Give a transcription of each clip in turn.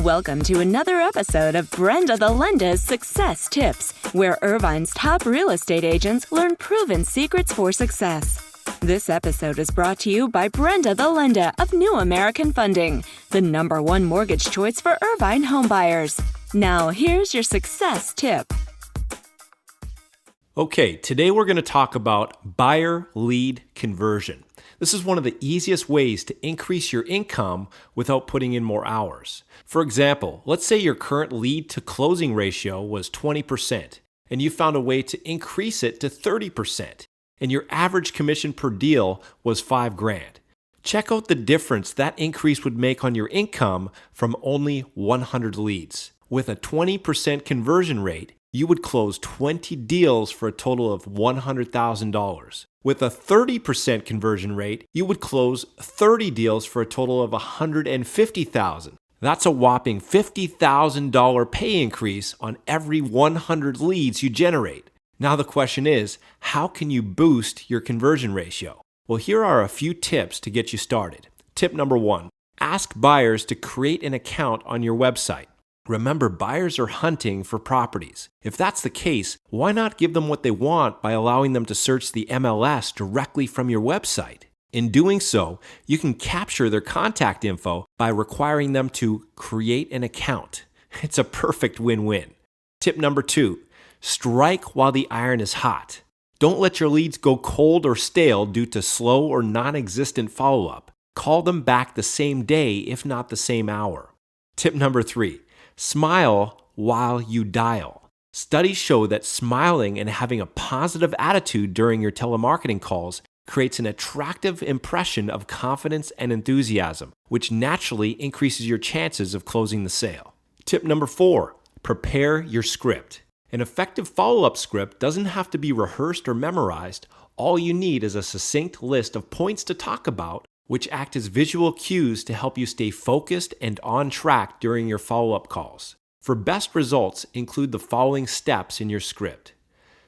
Welcome to another episode of Brenda the Lenda's Success Tips, where Irvine's top real estate agents learn proven secrets for success. This episode is brought to you by Brenda the Lenda of New American Funding, the #1 mortgage choice for Irvine homebuyers. Now, here's your success tip. Okay, today we're going to talk about buyer lead conversion. This is one of the easiest ways to increase your income without putting in more hours. For example, let's say your current lead to closing ratio was 20%, and you found a way to increase it to 30%, and your average commission per deal was $5,000. Check out the difference that increase would make on your income from only 100 leads. With a 20% conversion rate, you would close 20 deals for a total of $100,000. With a 30% conversion rate, you would close 30 deals for a total of $150,000. That's a whopping $50,000 pay increase on every 100 leads you generate. Now the question is, how can you boost your conversion ratio? Well, here are a few tips to get you started. Tip number 1, ask buyers to create an account on your website. Remember, buyers are hunting for properties. If that's the case, why not give them what they want by allowing them to search the MLS directly from your website? In doing so, you can capture their contact info by requiring them to create an account. It's a perfect win-win. Tip number 2, strike while the iron is hot. Don't let your leads go cold or stale due to slow or non-existent follow-up. Call them back the same day, if not the same hour. Tip number 3, smile while you dial. Studies show that smiling and having a positive attitude during your telemarketing calls creates an attractive impression of confidence and enthusiasm, which naturally increases your chances of closing the sale. Tip number 4, prepare your script. An effective follow-up script doesn't have to be rehearsed or memorized. All you need is a succinct list of points to talk about, which act as visual cues to help you stay focused and on track during your follow-up calls. For best results, include the following steps in your script.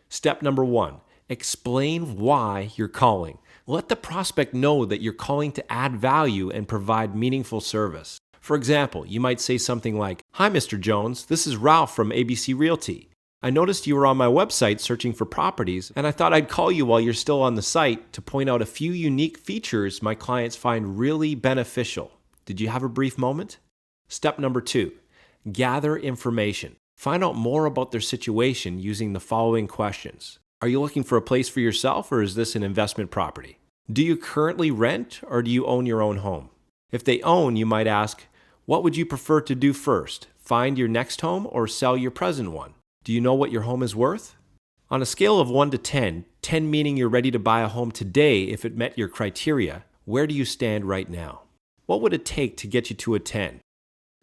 Step number 1, explain why you're calling. Let the prospect know that you're calling to add value and provide meaningful service. For example, you might say something like, "Hi, Mr. Jones, this is Ralph from ABC Realty. I noticed you were on my website searching for properties, and I thought I'd call you while you're still on the site to point out a few unique features my clients find really beneficial. Did you have a brief moment?" Step number 2, gather information. Find out more about their situation using the following questions. Are you looking for a place for yourself, or is this an investment property? Do you currently rent, or do you own your own home? If they own, you might ask, what would you prefer to do first? Find your next home or sell your present one? Do you know what your home is worth? On a scale of 1 to 10, 10 meaning you're ready to buy a home today if it met your criteria, where do you stand right now? What would it take to get you to a 10?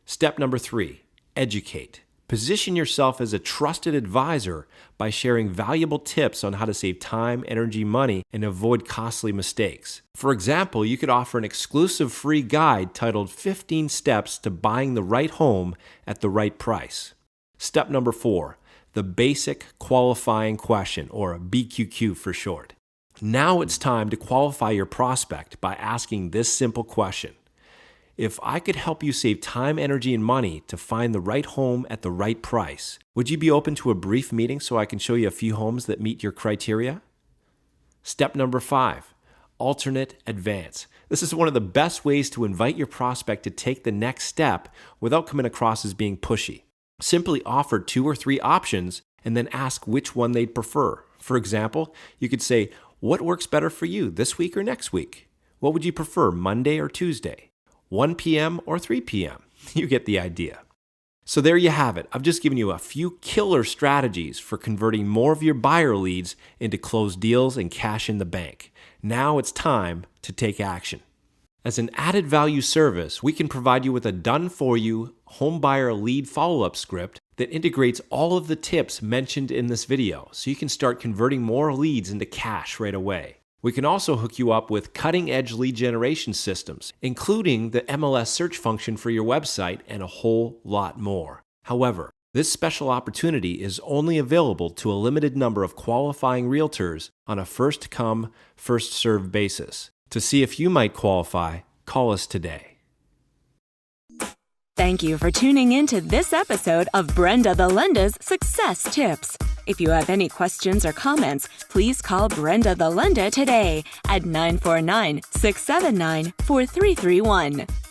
Step number 3, educate. Position yourself as a trusted advisor by sharing valuable tips on how to save time, energy, money, and avoid costly mistakes. For example, you could offer an exclusive free guide titled 15 Steps to Buying the Right Home at the Right Price. Step number 4, the basic qualifying question, or BQQ for short. Now it's time to qualify your prospect by asking this simple question. If I could help you save time, energy, and money to find the right home at the right price, would you be open to a brief meeting so I can show you a few homes that meet your criteria? Step number 5, alternate advance. This is one of the best ways to invite your prospect to take the next step without coming across as being pushy. Simply offer 2 or 3 options and then ask which one they'd prefer. For example, you could say, what works better for you, this week or next week? What would you prefer, Monday or Tuesday? 1 p.m. or 3 p.m.? You get the idea. So there you have it. I've just given you a few killer strategies for converting more of your buyer leads into closed deals and cash in the bank. Now it's time to take action. As an added value service, we can provide you with a done-for-you home buyer lead follow-up script that integrates all of the tips mentioned in this video, so you can start converting more leads into cash right away. We can also hook you up with cutting-edge lead generation systems, including the MLS search function for your website and a whole lot more. However, this special opportunity is only available to a limited number of qualifying realtors on a first-come, first-served basis. To see if you might qualify, call us today. Thank you for tuning in to this episode of Brenda the Lenda's Success Tips. If you have any questions or comments, please call Brenda the Lenda today at 949-679-4331.